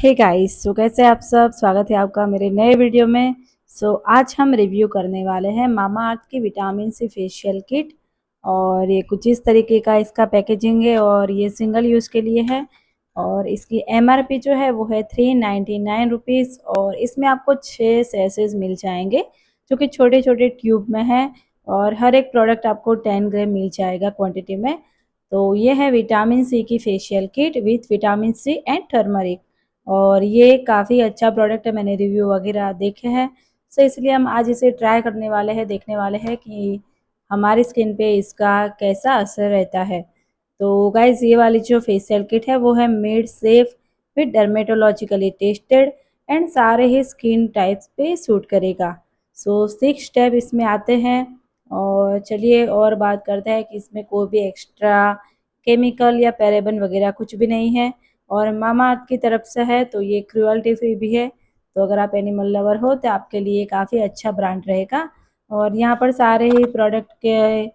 Hey guys, सो कैसे आप सब। स्वागत है आपका मेरे नए वीडियो में। आज हम रिव्यू करने वाले हैं मामा अर्थ की विटामिन सी फेशियल किट। और ये कुछ इस तरीके का इसका पैकेजिंग है और ये सिंगल यूज़ के लिए है। और इसकी एमआरपी जो है वो है 399 रुपीज़। और इसमें आपको 6 सैशेज मिल जाएंगे जो कि छोटे छोटे ट्यूब में है। और हर एक प्रोडक्ट आपको 10 ग्राम मिल जाएगा क्वान्टिटी में। तो ये है विटामिन सी की facial kit with vitamin C and turmeric. और ये काफ़ी अच्छा प्रोडक्ट है, मैंने रिव्यू वगैरह देखे हैं। सो इसलिए हम आज इसे ट्राई करने वाले हैं, देखने वाले हैं कि हमारी स्किन पे इसका कैसा असर रहता है। तो गाइज ये वाली जो फेशियल किट है वो है made safe with dermatologically tested and सारे ही स्किन टाइप्स पे सूट करेगा। 6 स्टेप इसमें आते हैं। और चलिए और बात करते हैं कि इसमें कोई भी एक्स्ट्रा केमिकल या पैराबेन वगैरह कुछ भी नहीं है। और मामा अर्थ की तरफ से है तो ये क्रुअल्टी फ्री भी है। तो अगर आप एनिमल लवर हो तो आपके लिए काफ़ी अच्छा ब्रांड रहेगा। और यहाँ पर सारे ही प्रोडक्ट के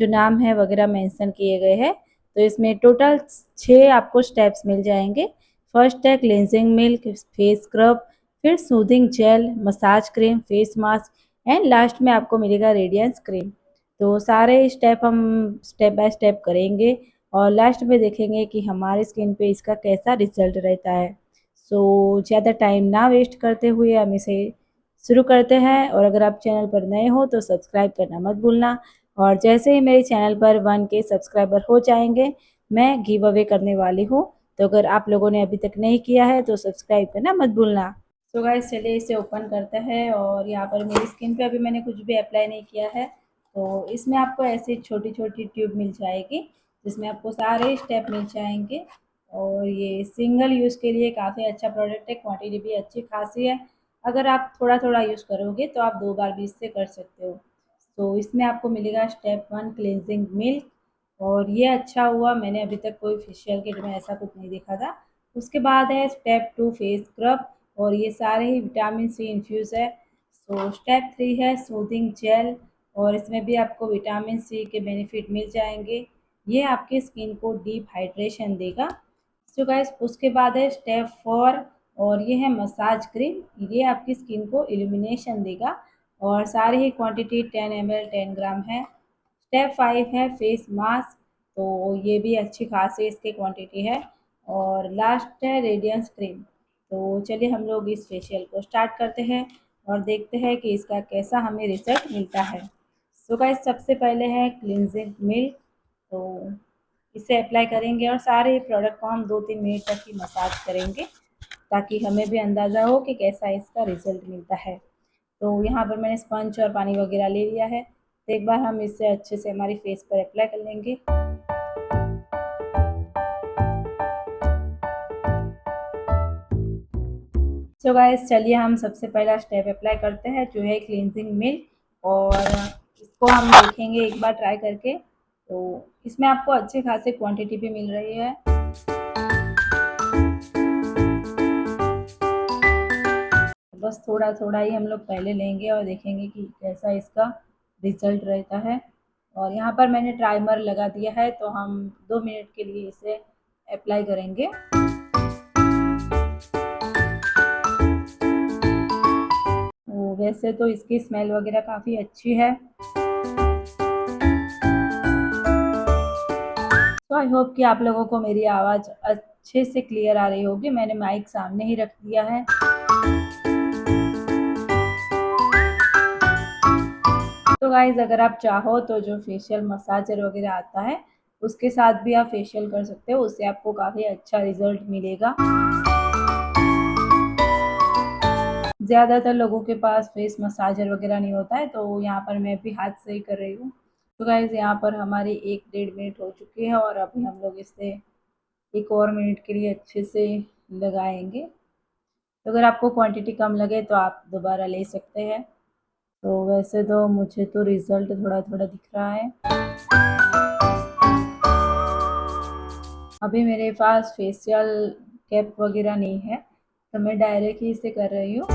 जो नाम है वगैरह मेंशन किए गए हैं। तो इसमें टोटल 6 आपको स्टेप्स मिल जाएंगे। फर्स्ट है क्लेंजिंग मिल्क, फेस स्क्रब, फिर soothing gel, massage cream, face mask and last में आपको मिलेगा रेडियंस क्रीम। तो सारे स्टेप हम स्टेप बाय स्टेप करेंगे और लास्ट में देखेंगे कि हमारे स्किन पे इसका कैसा रिजल्ट रहता है। ज़्यादा टाइम ना वेस्ट करते हुए हम इसे शुरू करते हैं। और अगर आप चैनल पर नए हो तो सब्सक्राइब करना मत भूलना। और जैसे ही मेरे चैनल पर 1K सब्सक्राइबर हो जाएंगे मैं गिव अवे करने वाली हूँ। तो अगर आप लोगों ने अभी तक नहीं किया है तो सब्सक्राइब करना मत भूलना। गाइस चलिए इसे ओपन करते हैं। और यहाँ पर मेरी स्किन पे अभी मैंने कुछ भी अप्लाई नहीं किया है। तो इसमें आपको ऐसी छोटी छोटी ट्यूब मिल जाएगी जिसमें आपको सारे स्टेप मिल जाएंगे। और ये सिंगल यूज़ के लिए काफ़ी अच्छा प्रोडक्ट है, क्वांटिटी भी अच्छी खासी है। अगर आप थोड़ा थोड़ा यूज़ करोगे तो आप 2 बार भी इससे कर सकते हो। तो इसमें आपको मिलेगा स्टेप 1 क्लेंजिंग मिल्क। और ये अच्छा हुआ, मैंने अभी तक कोई फेशियल किट में ऐसा कुछ नहीं देखा था। उसके बाद है स्टेप 2 फेस स्क्रब। और ये सारे ही विटामिन सी इन्फ्यूज़ है। स्टेप 3 है सूदिंग जेल। और इसमें भी आपको विटामिन सी के बेनिफिट मिल जाएंगे। ये आपकी स्किन को डीप हाइड्रेशन देगा। गाइस उसके बाद है स्टेप 4। और ये है मसाज क्रीम। ये आपकी स्किन को इल्यूमिनेशन देगा। और सारी ही क्वांटिटी 10 ml 10 ग्राम है। स्टेप 5 है फेस मास्क। तो ये भी अच्छी खासी इसकी क्वांटिटी है। और लास्ट है रेडियंस क्रीम। तो चलिए हम लोग इस फेशियल को स्टार्ट करते हैं और देखते हैं कि इसका कैसा हमें रिजल्ट मिलता है। गाइस सबसे पहले है क्लिनजिंग मिल्क। तो इसे अप्लाई करेंगे और सारे प्रोडक्ट को हम 2-3 मिनट तक ही मसाज करेंगे ताकि हमें भी अंदाज़ा हो कि कैसा इसका रिजल्ट मिलता है। तो यहाँ पर मैंने स्पंज और पानी वगैरह ले लिया है। तो एक बार हम इसे अच्छे से हमारी फेस पर अप्लाई कर लेंगे। गाइस चलिए हम सबसे पहला स्टेप अप्लाई करते हैं जो है क्लींजिंग मिल्क। और इसको हम देखेंगे एक बार ट्राई करके। तो इसमें आपको अच्छे खासे क्वांटिटी भी मिल रही है। बस थोड़ा थोड़ा ही हम लोग पहले लेंगे और देखेंगे कि कैसा इसका रिजल्ट रहता है। और यहाँ पर मैंने टाइमर लगा दिया है तो हम 2 मिनट के लिए इसे अप्लाई करेंगे। वैसे तो इसकी स्मेल वगैरह काफ़ी अच्छी है। तो आई होप कि आप लोगों को मेरी आवाज़ अच्छे से क्लियर आ रही होगी। मैंने माइक सामने ही रख दिया है। तो गाइज अगर आप चाहो तो जो फेशियल मसाजर वगैरह आता है उसके साथ भी आप फेशियल कर सकते हो, उससे आपको काफ़ी अच्छा रिजल्ट मिलेगा। ज़्यादातर लोगों के पास फेस मसाजर वगैरह नहीं होता है तो यहाँ पर मैं भी हाथ से ही कर रही हूँ। तो गाइज यहाँ पर हमारी 1-1.5 मिनट हो चुकी है और अभी हम लोग इसे 1 और मिनट के लिए अच्छे से लगाएंगे। तो अगर आपको क्वांटिटी कम लगे तो आप दोबारा ले सकते हैं। तो वैसे तो मुझे तो रिज़ल्ट थोड़ा थोड़ा दिख रहा है। अभी मेरे पास फेशियल कैप वगैरह नहीं है तो मैं डायरेक्ट ही इसे कर रही हूँ।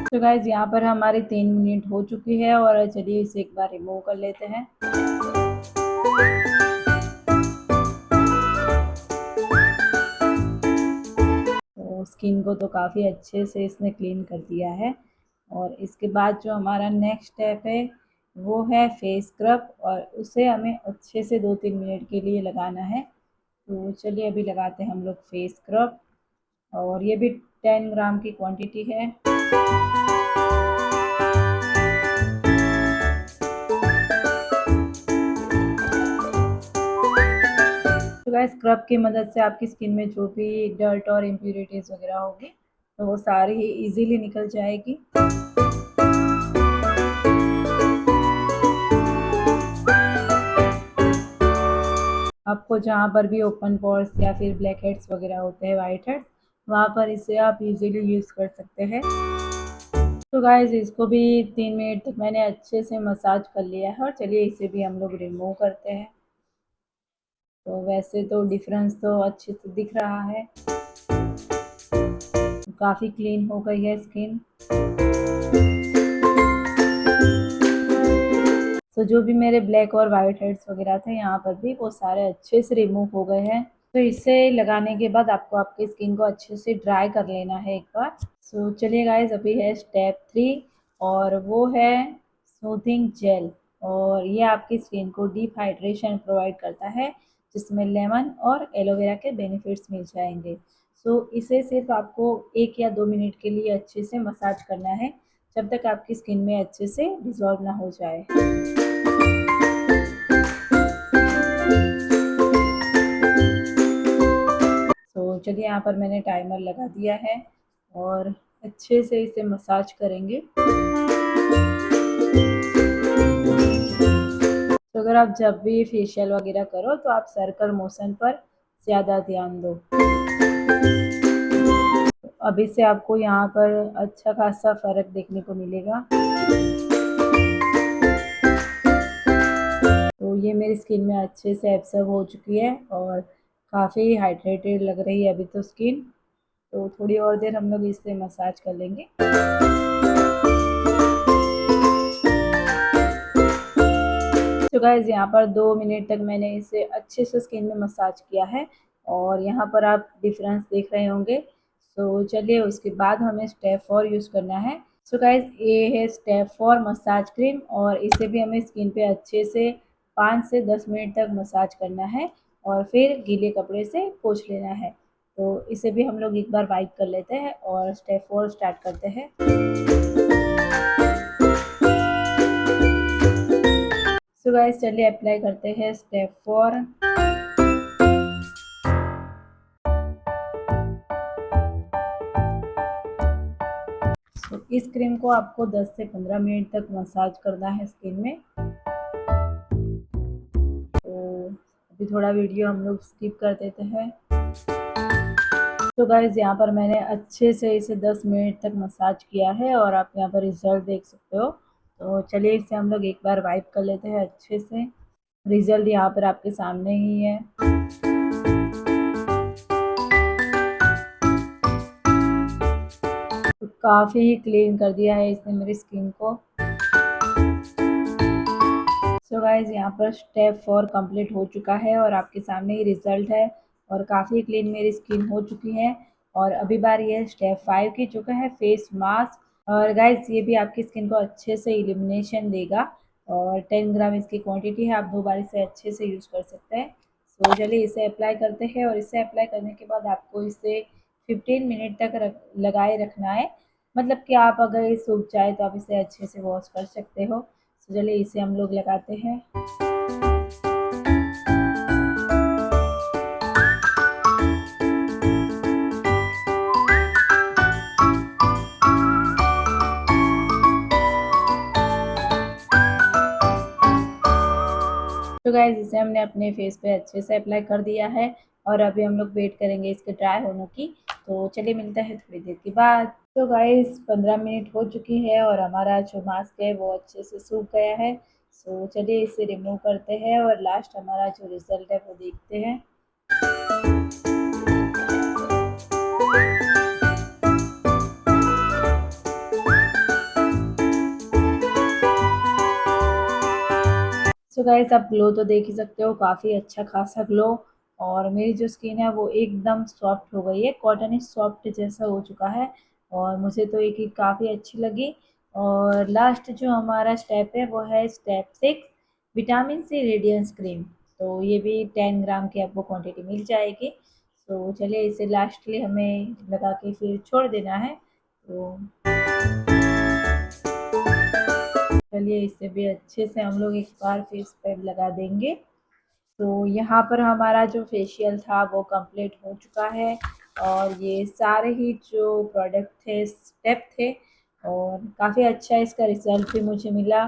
तो गाइज यहाँ पर हमारी 3 मिनट हो चुकी है और चलिए इसे एक बार रिमूव कर लेते हैं। स्किन को तो काफ़ी अच्छे से इसने क्लीन कर दिया है। और इसके बाद जो हमारा नेक्स्ट स्टेप है वो है फेस स्क्रब, और उसे हमें अच्छे से 2-3 मिनट के लिए लगाना है। तो चलिए अभी लगाते हैं हम लोग फेस स्क्रब, और ये भी 10 ग्राम की क्वांटिटी है। तो गाइस स्क्रब की मदद से आपकी स्किन में जो भी डर्ट और इम्प्यूरिटीज़ वगैरह होगी तो वो सारी ही इजीली निकल जाएगी। आपको जहाँ पर भी ओपन पोर्स या फिर ब्लैक हेड्स वगैरह होते हैं, वाइट हेड्स, वहाँ पर इसे आप इजीली यूज़ कर सकते हैं। तो गाइस इसको भी 3 मिनट तक मैंने अच्छे से मसाज कर लिया है, और चलिए इसे भी हम लोग रिमूव करते हैं। तो वैसे तो डिफरेंस तो अच्छे से दिख रहा है, काफ़ी क्लीन हो गई है स्किन। तो जो भी मेरे ब्लैक और वाइट हेड्स वगैरह थे यहाँ पर भी वो सारे अच्छे से रिमूव हो गए हैं। तो इसे लगाने के बाद आपको आपकी स्किन को अच्छे से ड्राई कर लेना है एक बार। सो चलिए गाइस अभी है स्टेप 3, और वो है स्मूथिंग जेल। और ये आपकी स्किन को डीप हाइड्रेशन प्रोवाइड करता है, जिसमें लेमन और एलोवेरा के बेनिफिट्स मिल जाएंगे। सो इसे सिर्फ आपको 1 या 2 मिनट के लिए अच्छे से मसाज करना है, जब तक आपकी स्किन में अच्छे से डिज़ोल्व ना हो जाए। तो चलिए यहाँ पर मैंने टाइमर लगा दिया है, और अच्छे से इसे मसाज करेंगे। तो अगर आप जब भी फेशियल वगैरह करो तो आप सर्कल मोशन पर ज़्यादा ध्यान दो। अभी से आपको यहाँ पर अच्छा खासा फ़र्क देखने को मिलेगा। तो ये मेरी स्किन में अच्छे से एब्जॉर्ब हो चुकी है, और काफ़ी हाइड्रेटेड लग रही है अभी तो स्किन। तो थोड़ी और देर हम लोग इसे मसाज कर लेंगे। तो गाइस यहाँ पर 2 मिनट तक मैंने इसे अच्छे से स्किन में मसाज किया है, और यहाँ पर आप डिफरेंस देख रहे होंगे। तो चलिए उसके बाद हमें स्टेप 4 यूज़ करना है। सो गाइस ये है स्टेप 4 मसाज क्रीम, और इसे भी हमें स्किन पे अच्छे से 5 से 10 मिनट तक मसाज करना है, और फिर गीले कपड़े से पोंछ लेना है। तो इसे भी हम लोग एक बार वाइप कर लेते हैं और स्टेप 4 स्टार्ट करते हैं। सो गाइस चलिए अप्लाई करते हैं स्टेप 4। तो इस क्रीम को आपको 10 से 15 मिनट तक मसाज करना है स्किन में। तो अभी थोड़ा वीडियो हम लोग स्किप कर देते हैं। तो गाइस यहाँ पर मैंने अच्छे से इसे 10 मिनट तक मसाज किया है, और आप यहाँ पर रिजल्ट देख सकते हो। तो चलिए इसे हम लोग एक बार वाइप कर लेते हैं अच्छे से। रिजल्ट यहाँ पर आपके सामने ही है। तो काफ़ी क्लीन कर दिया है इसने मेरी स्किन को। सो गाइज यहाँ पर स्टेप 4 कंप्लीट हो चुका है, और आपके सामने ही रिजल्ट है, और काफ़ी क्लीन मेरी स्किन हो चुकी है। और अभी बारी है स्टेप 5 की, जो है फेस मास्क। और गाइज ये भी आपकी स्किन को अच्छे से इल्यूमिनेशन देगा, और 10 ग्राम इसकी क्वांटिटी है, आप 2 बार इसे अच्छे से यूज़ कर सकते हैं। सो चलिए इसे अप्लाई करते हैं, और इसे अप्लाई करने के बाद आपको इसे 15 मिनट तक लगाए रखना है। मतलब कि आप अगर ये सूख जाए तो आप इसे अच्छे से वॉश कर सकते हो। तो चलिए इसे हम लोग लगाते हैं। तो गाइस इसे हमने अपने फेस पे अच्छे से अप्लाई कर दिया है, और अभी हम लोग वेट करेंगे इसके ड्राई होने की। तो चलिए मिलता है थोड़ी देर के बाद। तो गाइस 15 मिनट हो चुकी है, और हमारा जो मास्क है वो अच्छे से सूख गया है। सो चलिए इसे रिमूव करते हैं, और लास्ट हमारा जो रिजल्ट है वो देखते हैं। सो गाइस आप ग्लो तो देख ही सकते हो, काफ़ी अच्छा खासा ग्लो। और मेरी जो स्किन है वो एकदम सॉफ्ट हो गई है, कॉटन सॉफ्ट जैसा हो चुका है। और मुझे तो ये किट काफ़ी अच्छी लगी। और लास्ट जो हमारा स्टेप है वो है step 6, vitamin C radiance cream. तो ये भी 10 ग्राम की आपको क्वांटिटी मिल जाएगी। तो चलिए इसे लास्टली हमें लगा के फिर छोड़ देना है। तो चलिए इसे भी अच्छे से हम लोग एक बार फेस पे लगा देंगे। तो यहाँ पर हमारा जो फेशियल था वो कंप्लीट हो चुका है। और ये सारे ही जो प्रोडक्ट थे, स्टेप थे, और काफ़ी अच्छा इसका रिजल्ट भी मुझे मिला।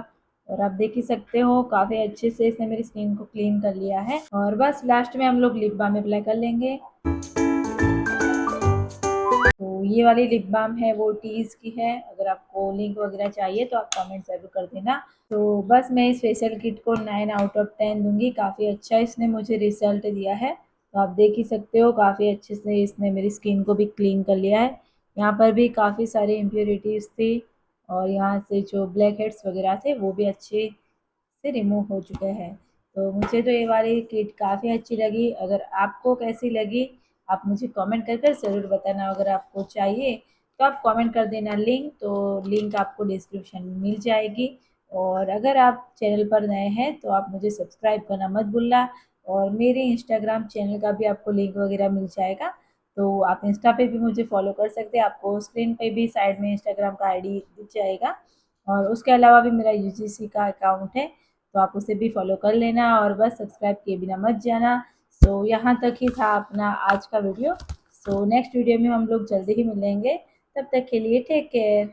और आप देख ही सकते हो काफ़ी अच्छे से इसने मेरी स्किन को क्लीन कर लिया है। और बस लास्ट में हम लोग लिप बाम अप्लाई कर लेंगे। तो ये वाली लिप बाम है वो टीज़ की है। अगर आपको लिंक वगैरह चाहिए तो आप कमेंट ज़रूर कर देना। तो बस मैं इस फेशियल किट को 9 आउट ऑफ 10 दूंगी। काफ़ी अच्छा इसने मुझे रिजल्ट दिया है। तो आप देख ही सकते हो काफ़ी अच्छे से इसने मेरी स्किन को भी क्लीन कर लिया है। यहाँ पर भी काफ़ी सारी इम्प्योरिटीज़ थी, और यहाँ से जो ब्लैक हेड्स वगैरह थे वो भी अच्छे से रिमूव हो चुके हैं। तो मुझे तो ये वाली किट काफ़ी अच्छी लगी। अगर आपको कैसी लगी आप मुझे कमेंट कर कर ज़रूर बताना। अगर आपको चाहिए तो आप कमेंट कर देना लिंक, तो लिंक आपको डिस्क्रिप्शन में मिल जाएगी। और अगर आप चैनल पर नए हैं तो आप मुझे सब्सक्राइब करना मत भूलना। और मेरे इंस्टाग्राम चैनल का भी आपको लिंक वगैरह मिल जाएगा। तो आप इंस्टा पे भी मुझे फॉलो कर सकते हैं। आपको स्क्रीन पे भी साइड में इंस्टाग्राम का आईडी दिख जाएगा। और उसके अलावा भी मेरा यूजीसी का अकाउंट है, तो आप उसे भी फॉलो कर लेना। और बस सब्सक्राइब किए बिना मत जाना। सो यहाँ तक ही था अपना आज का वीडियो। सो नेक्स्ट वीडियो में हम लोग जल्दी ही मिलेंगे। तब तक के लिए टेक केयर।